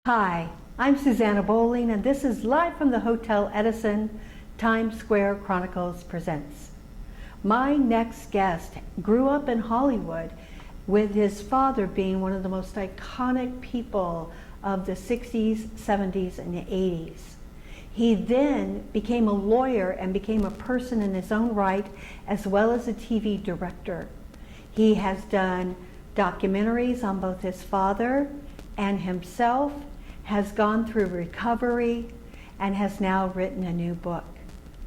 Hi, I'm Susanna Bowling, and this is live from the Hotel Edison. Times Square Chronicles presents. My next guest grew up in Hollywood, with his father being one of the most iconic people of the 60s, 70s, and 80s. He then became a lawyer and became a person in his own right, as well as a TV director. He has done documentaries on both his father and himself, has gone through recovery, and has now written a new book.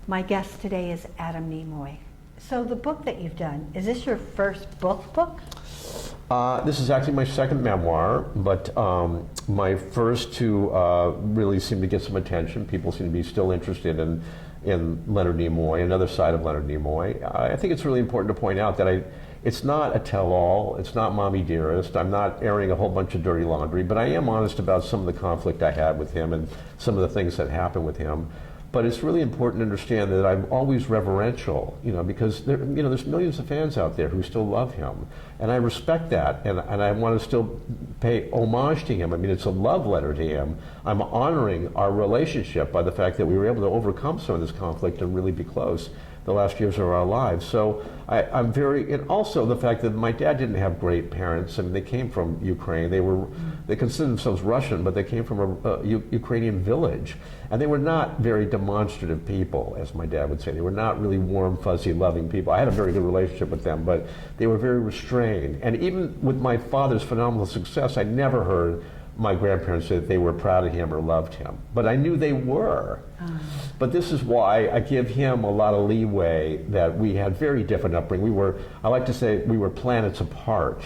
My guest today is Adam Nimoy. So the book that you've done, is this your first book? This is actually my second memoir, but my first two really seem to get some attention. People seem to be still interested in Leonard Nimoy, another side of Leonard Nimoy. I think it's really important to point out that it's not a tell-all, it's not Mommy Dearest, I'm not airing a whole bunch of dirty laundry, but I am honest about some of the conflict I had with him and some of the things that happened with him. But it's really important to understand that I'm always reverential, because there's millions of fans out there who still love him. And I respect that, and I want to still pay homage to him. I mean, it's a love letter to him. I'm honoring our relationship by the fact that we were able to overcome some of this conflict and really be close the last years of our lives. So I'm very, and also the fact that my dad didn't have great parents. I mean, they came from Ukraine. They considered themselves Russian, but they came from a Ukrainian village. And they were not very demonstrative people, as my dad would say. They were not really warm, fuzzy, loving people. I had a very good relationship with them, but they were very restrained. And even with my father's phenomenal success, I never heard my grandparents say that they were proud of him or loved him. But I knew they were. But this is why I give him a lot of leeway that we had very different upbringing. I like to say we were planets apart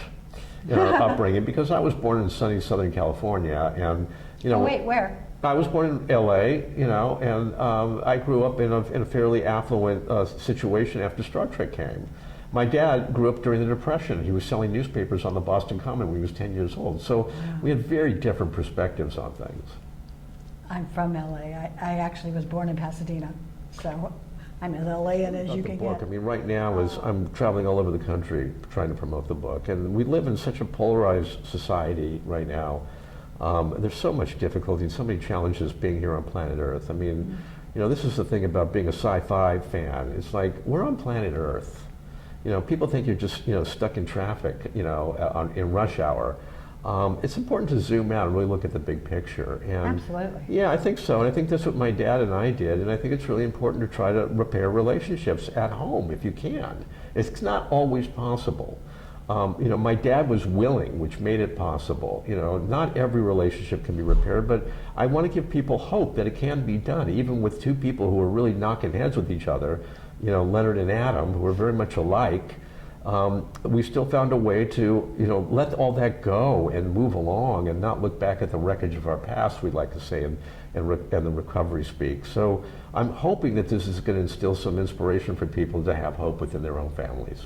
in our upbringing, because I was born in sunny Southern California, and Oh, wait, where? I was born in LA, and I grew up in a fairly affluent situation after Star Trek came. My dad grew up during the Depression. He was selling newspapers on the Boston Common when he was 10 years old. So we had very different perspectives on things. I'm from LA. I actually was born in Pasadena, so I'm as LA-an as you can get. I mean, right now I'm traveling all over the country trying to promote the book, and we live in such a polarized society right now. There's so much difficulty and so many challenges being here on planet Earth. I mean, this is the thing about being a sci-fi fan. It's like, we're on planet Earth. People think you're just, stuck in traffic, in rush hour. It's important to zoom out and really look at the big picture. And absolutely. Yeah, I think so. And I think that's what my dad and I did. And I think it's really important to try to repair relationships at home if you can. It's not always possible. My dad was willing, which made it possible. Not every relationship can be repaired, but I want to give people hope that it can be done, even with two people who are really knocking heads with each other, Leonard and Adam, who are very much alike. We still found a way to, let all that go and move along and not look back at the wreckage of our past, we'd like to say, and the recovery speak. So I'm hoping that this is going to instill some inspiration for people to have hope within their own families.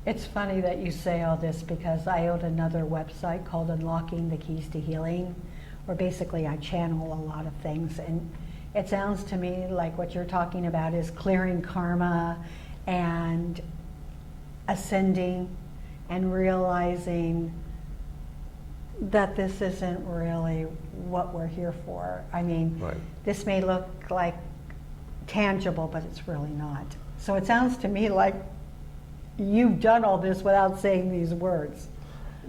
It's funny that you say all this, because I own another website called Unlocking the Keys to Healing, where basically I channel a lot of things. And it sounds to me like what you're talking about is clearing karma and ascending and realizing that this isn't really what we're here for. I mean, Right. This may look like tangible, but it's really not. So it sounds to me like you've done all this without saying these words.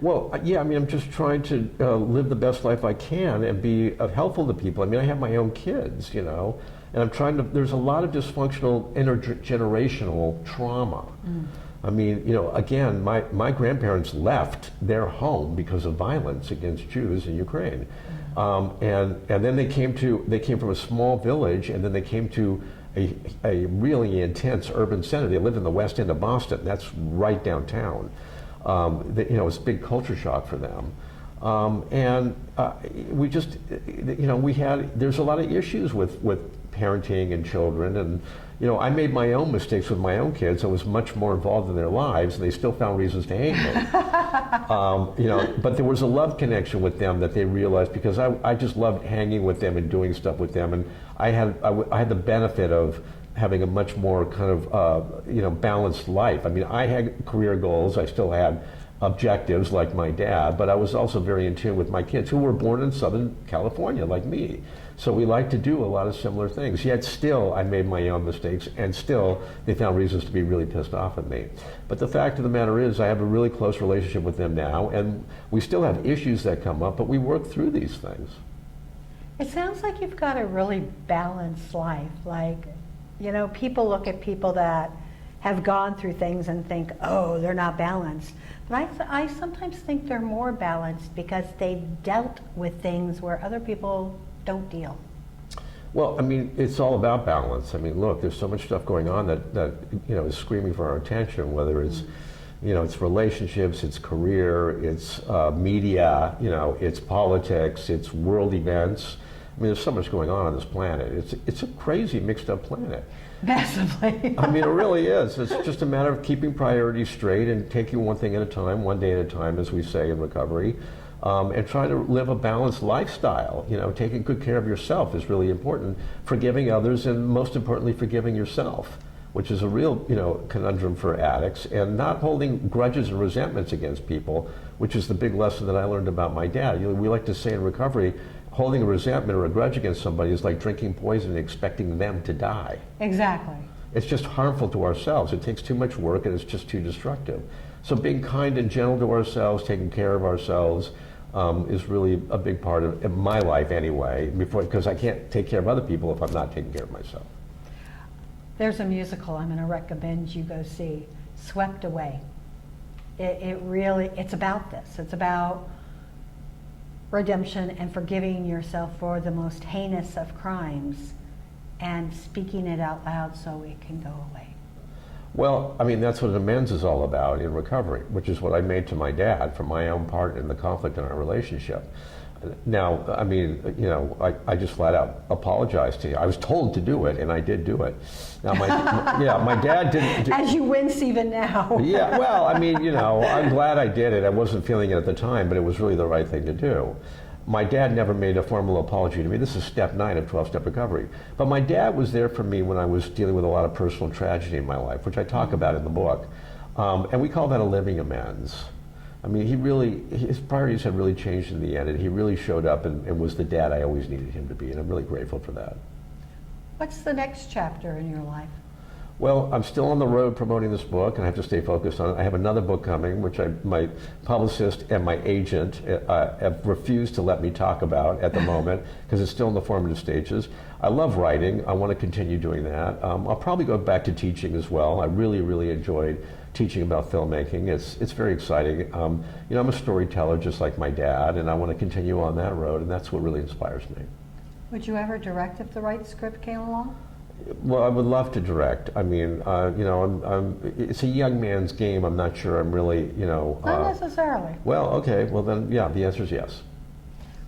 Well, yeah, I mean, I'm just trying to live the best life I can and be helpful to people. I mean, I have my own kids, and I'm trying to, there's a lot of dysfunctional intergenerational trauma. I mean, again, my grandparents left their home because of violence against Jews in Ukraine. And then they came from a small village, and then they came to a really intense urban center. They lived in the west end of Boston. That's right downtown. It's a big culture shock for them. We just, there's a lot of issues with parenting and children, and I made my own mistakes with my own kids. I was much more involved in their lives, and they still found reasons to hate me. But there was a love connection with them that they realized, because I just loved hanging with them and doing stuff with them, and I had the benefit of having a much more kind of balanced life. I mean, I had career goals. I still had objectives like my dad, but I was also very in tune with my kids who were born in Southern California like me. So we like to do a lot of similar things. Yet still, I made my own mistakes, and still, they found reasons to be really pissed off at me. But the fact of the matter is, I have a really close relationship with them now, and we still have issues that come up, but we work through these things. It sounds like you've got a really balanced life. Like, you know, people look at people that have gone through things and think, oh, they're not balanced. But I sometimes think they're more balanced because they've dealt with things where other people don't deal. Well, I mean, it's all about balance. I mean, look, there's so much stuff going on that you know, is screaming for our attention, whether it's, you know, it's relationships, it's career, it's media, you know, it's politics, it's world events. I mean, there's so much going on this planet. It's a crazy, mixed up planet. Massively. I mean, it really is. It's just a matter of keeping priorities straight and taking one thing at a time, one day at a time, as we say in recovery, and trying to live a balanced lifestyle. You know, taking good care of yourself is really important, forgiving others, and most importantly, forgiving yourself, which is a real, you know, conundrum for addicts, and not holding grudges and resentments against people, which is the big lesson that I learned about my dad. You know, we like to say in recovery, holding a resentment or a grudge against somebody is like drinking poison and expecting them to die. Exactly. It's just harmful to ourselves. It takes too much work and it's just too destructive. So being kind and gentle to ourselves, taking care of ourselves, is really a big part of my life anyway, because I can't take care of other people if I'm not taking care of myself. There's a musical I'm going to recommend you go see, Swept Away. It's about this. It's about redemption and forgiving yourself for the most heinous of crimes and speaking it out loud so it can go away. Well, I mean, that's what amends is all about in recovery, which is what I made to my dad for my own part in the conflict in our relationship. Now, I mean, you know, I just flat out apologized to you. I was told to do it, and I did do it. Now, my dad didn't. As you wince even now. Yeah, well, I mean, you know, I'm glad I did it. I wasn't feeling it at the time, but it was really the right thing to do. My dad never made a formal apology to me. This is step 9 of 12-step recovery. But my dad was there for me when I was dealing with a lot of personal tragedy in my life, which I talk about in the book. And we call that a living amends. I mean, his priorities had really changed in the end, and he really showed up and was the dad I always needed him to be, and I'm really grateful for that. What's the next chapter in your life? Well, I'm still on the road promoting this book, and I have to stay focused on it. I have another book coming, which my publicist and my agent have refused to let me talk about at the moment, because it's still in the formative stages. I love writing. I want to continue doing that. I'll probably go back to teaching as well. I really, really enjoyed teaching about filmmaking. It's very exciting. You know, I'm a storyteller just like my dad, and I want to continue on that road, and that's what really inspires me. Would you ever direct if the right script came along? Well, I would love to direct. I mean, you know, it's a young man's game. I'm not sure I'm really, you know. Not necessarily. Well, okay. Well, then, yeah, the answer is yes.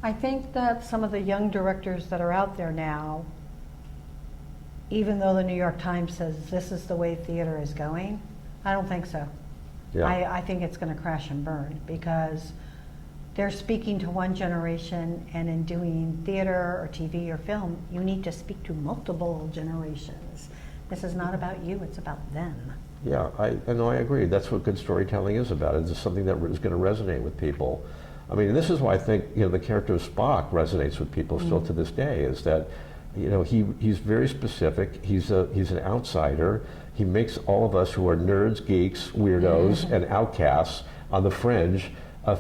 I think that some of the young directors that are out there now, even though the New York Times says this is the way theater is going, I don't think so. Yeah. I think it's going to crash and burn because they're speaking to one generation, and in doing theater or TV or film, you need to speak to multiple generations. This is not about you, it's about them. Yeah, I agree. That's what good storytelling is about. It's just something that is going to resonate with people. I mean, this is why I think, you know, the character of Spock resonates with people still to this day, is that, you know, he's very specific. He's an outsider. He makes all of us who are nerds, geeks, weirdos, and outcasts on the fringe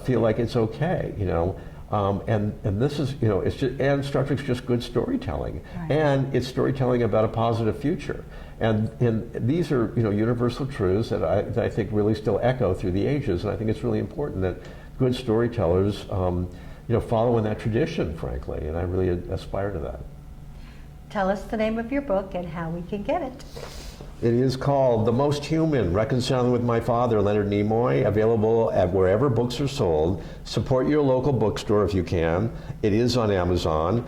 feel like it's okay, you know. And this is, you know, it's just, and Star Trek's just good storytelling, right. And it's storytelling about a positive future. And these are, you know, universal truths that I think really still echo through the ages. And I think it's really important that good storytellers, you know, follow in that tradition, frankly. And I really aspire to that. Tell us the name of your book and how we can get it. It is called The Most Human, Reconciling with My Father, Leonard Nimoy, available at wherever books are sold. Support your local bookstore if you can. It is on Amazon.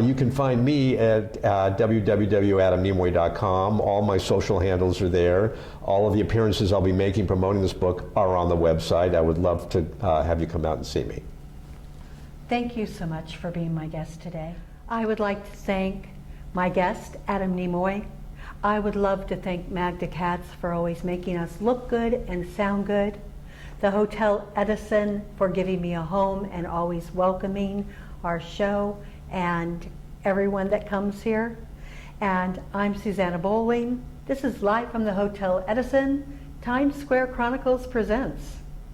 You can find me at www.adamnimoy.com. All my social handles are there. All of the appearances I'll be making promoting this book are on the website. I would love to have you come out and see me. Thank you so much for being my guest today. I would like to thank my guest, Adam Nimoy. I would love to thank Magda Katz for always making us look good and sound good. the Hotel Edison for giving me a home and always welcoming our show and everyone that comes here. And I'm Susanna Bowling. This is live from the Hotel Edison. Times Square Chronicles presents.